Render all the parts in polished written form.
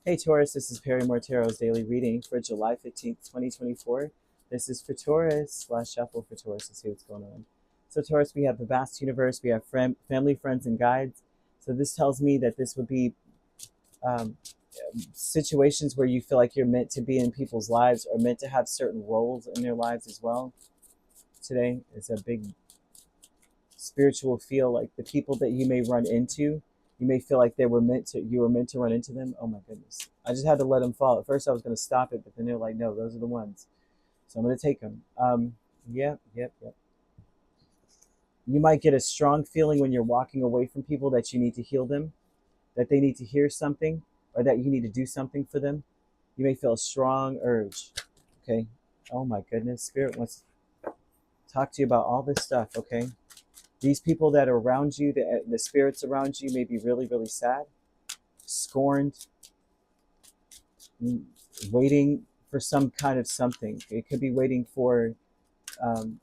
Hey Taurus, this is Perrymore Tarot's daily reading for July 15th, 2024. This is for Taurus slash shuffle for Taurus to see what's going on. So Taurus, we have the vast universe, we have family, friends, and guides. So this tells me that this would be um, situations where you feel like you're meant to be in people's lives or meant to have certain roles in their lives as well. Today is a big spiritual feel, like the people that you may run into, you may feel like you were meant to run into them. Oh my goodness, I just had to let them fall. At first I was going to stop it, but then they're like, no, those are the ones, so I'm going to take them. Yep. You might get a strong feeling when you're walking away from people that you need to heal them, that they need to hear something, or that you need to do something for them. You may feel a strong urge. Okay. Oh my goodness, Spirit wants to talk to you about all this stuff. Okay. These people that are around you, the spirits around you, may be really, really sad, scorned, waiting for some kind of something. It could be waiting um,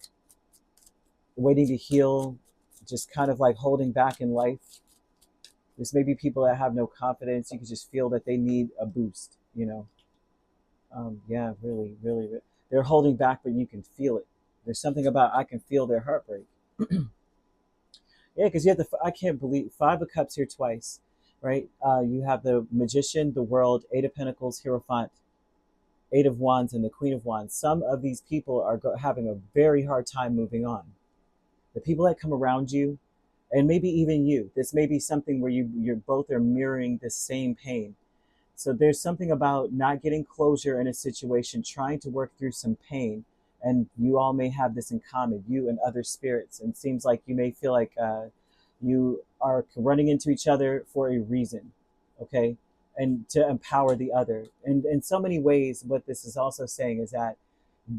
to heal, just kind of like holding back in life. This may be people that have no confidence. You can just feel that they need a boost, Yeah, really, really, really. They're holding back, but you can feel it. There's something about, I can feel their heartbreak. Yeah, because you have I can't believe Five of Cups here twice, right? You have the Magician, the World, Eight of Pentacles, Hierophant, Eight of Wands, and the Queen of Wands. Some of these people are having a very hard time moving on. The people that come around you, and maybe even you, this may be something where you're both are mirroring the same pain. So there's something about not getting closure in a situation, trying to work through some pain, and you all may have this in common, you and other spirits. And it seems like you may feel like you are running into each other for a reason, okay? And to empower the other. And in so many ways, what this is also saying is that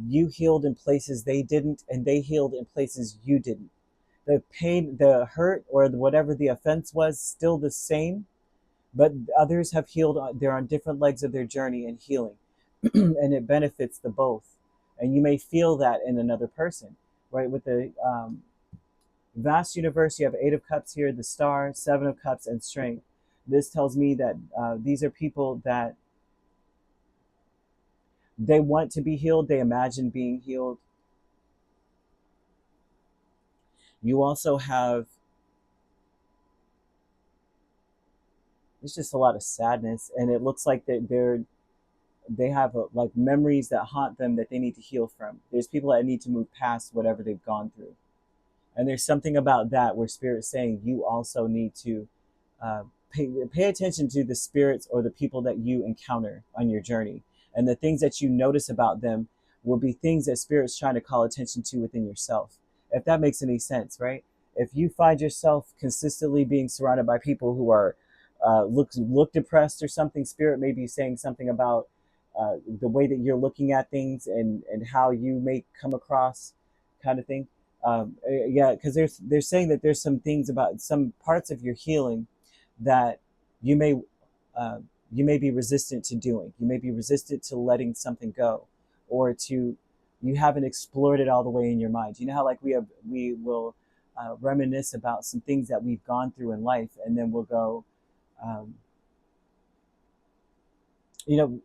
you healed in places they didn't, and they healed in places you didn't. The pain, the hurt, or whatever the offense was, still the same, but others have healed. They're on different legs of their journey and healing, and it benefits the both. And you may feel that in another person, right? With the vast universe, you have Eight of Cups here, the Star, Seven of Cups, and Strength. This tells me that these are people that they want to be healed. They imagine being healed. You also have, it's just a lot of sadness, and it looks like they have like memories that haunt them that they need to heal from. There's people that need to move past whatever they've gone through, and there's something about that where Spirit's saying you also need to pay attention to the spirits or the people that you encounter on your journey, and the things that you notice about them will be things that Spirit's trying to call attention to within yourself, if that makes any sense, right? If you find yourself consistently being surrounded by people who are look depressed or something, Spirit may be saying something about the way that you're looking at things, and how you may come across, kind of thing. Yeah, because they're saying that there's some things about some parts of your healing that you may uh, you may be resistant to doing. You may be resistant to letting something go, or to, you haven't explored it all the way in your mind. You know how like we will reminisce about some things that we've gone through in life, and then we'll go, um, you know,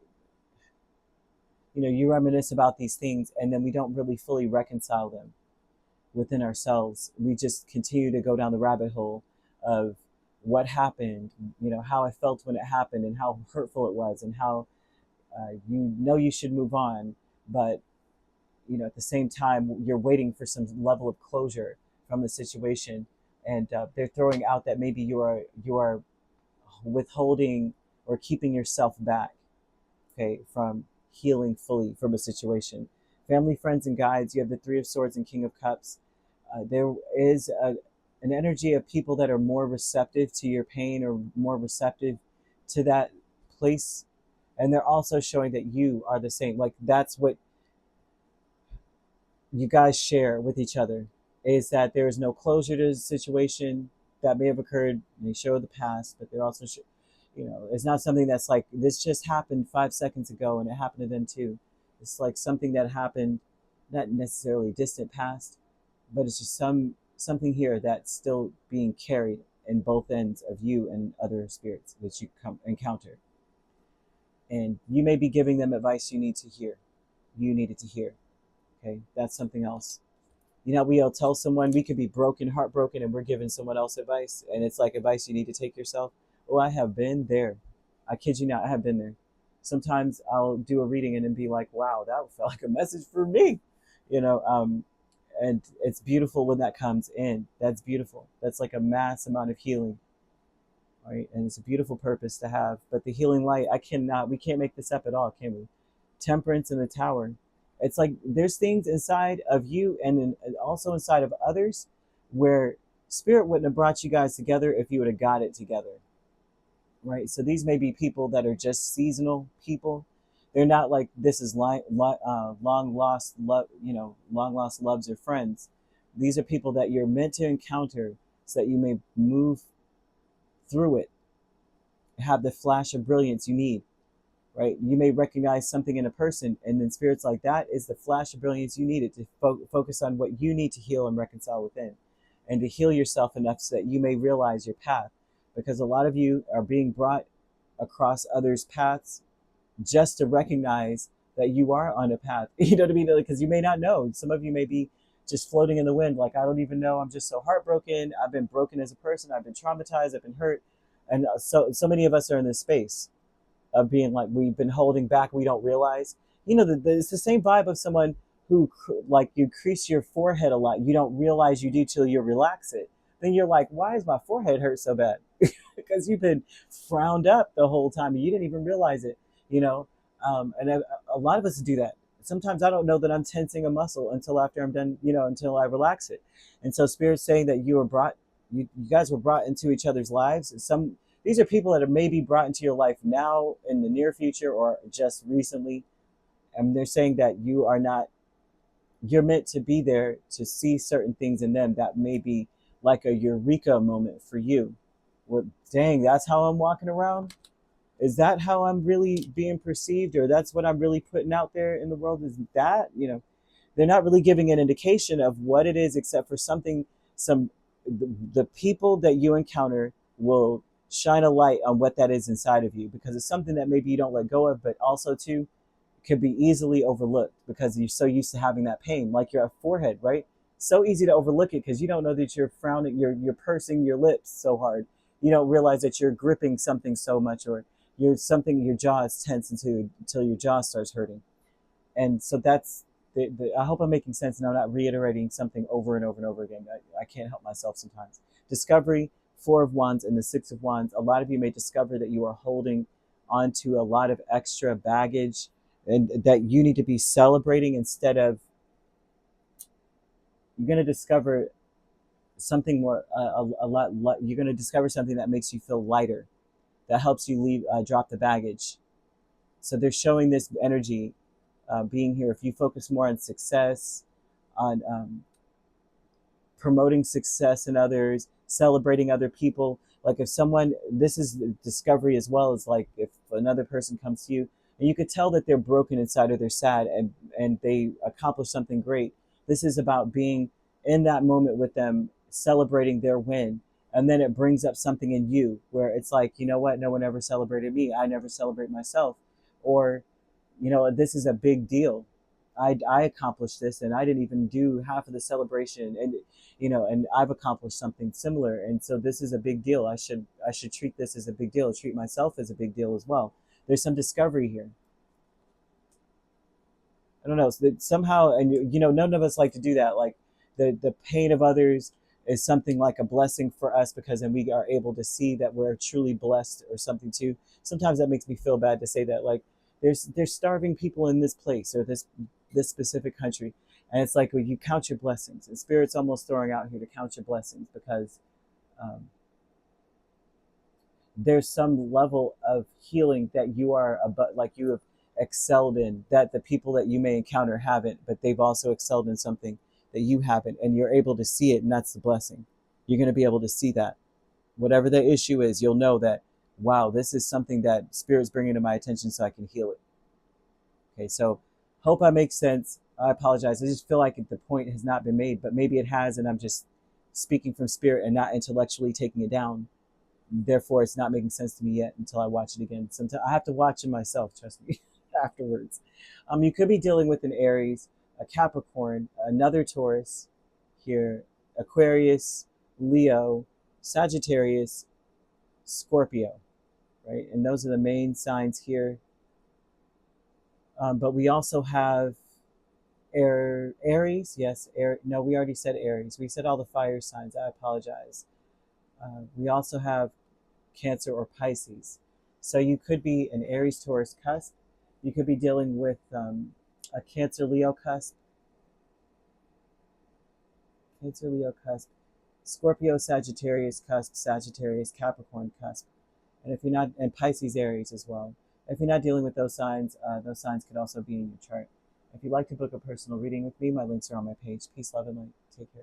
you reminisce about these things, and then we don't really fully reconcile them within ourselves. We just continue to go down the rabbit hole of what happened, how I felt when it happened, and how hurtful it was, and how you should move on, but at the same time you're waiting for some level of closure from the situation, and they're throwing out that maybe you are withholding or keeping yourself back, okay, from healing fully from a situation. Family, friends, and guides, you have the Three of Swords and King of Cups. There is an energy of people that are more receptive to your pain, or more receptive to that place. And they're also showing that you are the same. Like, that's what you guys share with each other, is that there is no closure to the situation that may have occurred. And they show the past, but they're also, it's not something that's like, this just happened 5 seconds ago and it happened to them too. It's like something that happened, not necessarily distant past, but it's just something here that's still being carried in both ends of you and other spirits that you encounter. And you may be giving them advice you need to hear. You needed to hear. Okay, that's something else. You know, we'll tell someone, we could be broken, heartbroken, and we're giving someone else advice, and it's like advice you need to take yourself. Oh, I have been there. I kid you not, I have been there. Sometimes I'll do a reading and then be like, wow, that felt like a message for me. You know, and it's beautiful when that comes in. That's beautiful. That's like a mass amount of healing, right? And it's a beautiful purpose to have. But the healing light, we can't make this up at all, can we? Temperance in the Tower. It's like there's things inside of you and also inside of others where spirit wouldn't have brought you guys together if you would have got it together, right? So these may be people that are just seasonal people. They're not like this is long lost love, long lost loves or friends. These are people that you're meant to encounter so that you may move through it, have the flash of brilliance you need, right? You may recognize something in a person, and then spirits like that is the flash of brilliance you needed to focus on what you need to heal and reconcile within, and to heal yourself enough so that you may realize your path. Because a lot of you are being brought across others' paths just to recognize that you are on a path. You know what I mean? Because you may not know. Some of you may be just floating in the wind, like, I don't even know. I'm just so heartbroken. I've been broken as a person. I've been traumatized. I've been hurt. And so many of us are in this space of being like, we've been holding back. We don't realize. It's the same vibe of someone who, like, you crease your forehead a lot. You don't realize you do till you relax it. Then you're like, why is my forehead hurt so bad? Because you've been frowned up the whole time and you didn't even realize it. A lot of us do that. Sometimes I don't know that I'm tensing a muscle until after I'm done, until I relax it. And so Spirit's saying that you guys were brought into each other's lives. These are people that are maybe brought into your life now, in the near future, or just recently. And they're saying that you're meant to be there to see certain things in them that may be like a eureka moment for you. Well, dang, that's how I'm walking around? Is that how I'm really being perceived? Or that's what I'm really putting out there in the world? Is that, they're not really giving an indication of what it is, except for the people that you encounter will shine a light on what that is inside of you, because it's something that maybe you don't let go of, but also too could be easily overlooked because you're so used to having that pain, like your forehead, right? So easy to overlook it because you don't know that you're frowning, you're pursing your lips so hard. You don't realize that you're gripping something so much, or your jaw is tense until your jaw starts hurting. And so that's I hope I'm making sense and I'm not reiterating something over and over and over again. I can't help myself sometimes. Discovery, Four of Wands and the Six of Wands. A lot of you may discover that you are holding onto a lot of extra baggage, and that you need to be celebrating instead of, you're going to discover something more, you're going to discover something that makes you feel lighter, that helps you drop the baggage. So they're showing this energy being here. If you focus more on success, on promoting success in others, celebrating other people. Like if someone, this is discovery as well, as like if another person comes to you and you could tell that they're broken inside or they're sad and they accomplish something great. This is about being in that moment with them, celebrating their win. And then it brings up something in you where it's like, you know what? No one ever celebrated me. I never celebrate myself. Or, this is a big deal. I accomplished this and I didn't even do half of the celebration, and I've accomplished something similar. And so this is a big deal. I should treat this as a big deal, treat myself as a big deal as well. There's some discovery here. I don't know. So somehow, and none of us like to do that. Like the pain of others is something like a blessing for us, because then we are able to see that we're truly blessed or something too. Sometimes that makes me feel bad to say that, like there's starving people in this place or this specific country, and it's like, well, you count your blessings, and Spirit's almost throwing out here to count your blessings, because there's some level of healing that you are like you have excelled in, that the people that you may encounter haven't, but they've also excelled in something that you haven't, and you're able to see it, and that's the blessing. You're going to be able to see that whatever the issue is, you'll know that, wow, this is something that Spirit's bringing to my attention so I can heal it. Okay, so hope I make sense. I apologize. I just feel like the point has not been made, but maybe it has, and I'm just speaking from Spirit and not intellectually taking it down. Therefore, it's not making sense to me yet until I watch it again. Sometimes I have to watch it myself, trust me, afterwards. You could be dealing with an Aries, a Capricorn, another Taurus here, Aquarius, Leo, Sagittarius, Scorpio, right? And those are the main signs here. But we also have Aries, yes. No, we already said Aries. We said all the fire signs. I apologize. We also have Cancer or Pisces. So you could be an Aries Taurus cusp. You could be dealing with a Cancer Leo cusp, Cancer Leo cusp, Scorpio Sagittarius cusp, Sagittarius Capricorn cusp, and if you're not, and Pisces Aries as well. If you're not dealing with those signs could also be in your chart. If you'd like to book a personal reading with me, my links are on my page. Peace, love, and light. Take care.